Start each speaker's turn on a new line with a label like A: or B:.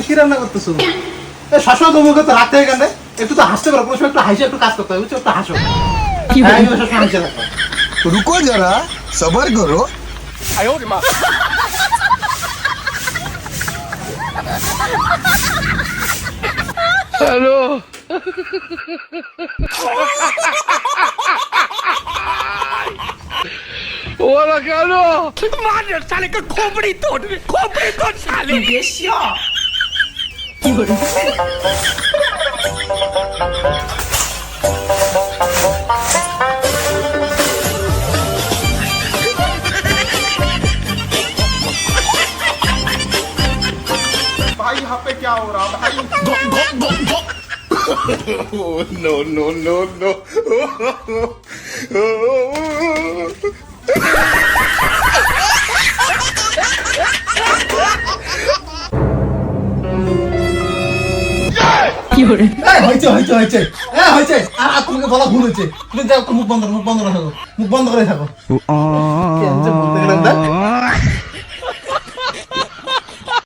A: কি রান্না করতেছো? সবসময় তোমার তো রাখতে হয় কেন? একটু তো হাসতে পারো, কোনো সময় একটু হাসি একটু কাজ করতে হয়, বুঝছো? একটু হাসো। হ্যাঁ, এগুলো সবসময় হাসি রাখো।
B: रुको जरा सबर करो।
A: भाई यहाँ पे क्या हो रहा भाई?
B: No no no no.
A: হয়েছে হয়েছে হয়েছে, হ্যাঁ হয়েছে। আর তোমাকে বলা ভুল হয়েছে। তুমি যাও, মুখ বন্ধ করো, মুখ বন্ধ করে থাকো, মুখ বন্ধ করে থাকো। কি বলতে গেলাম না?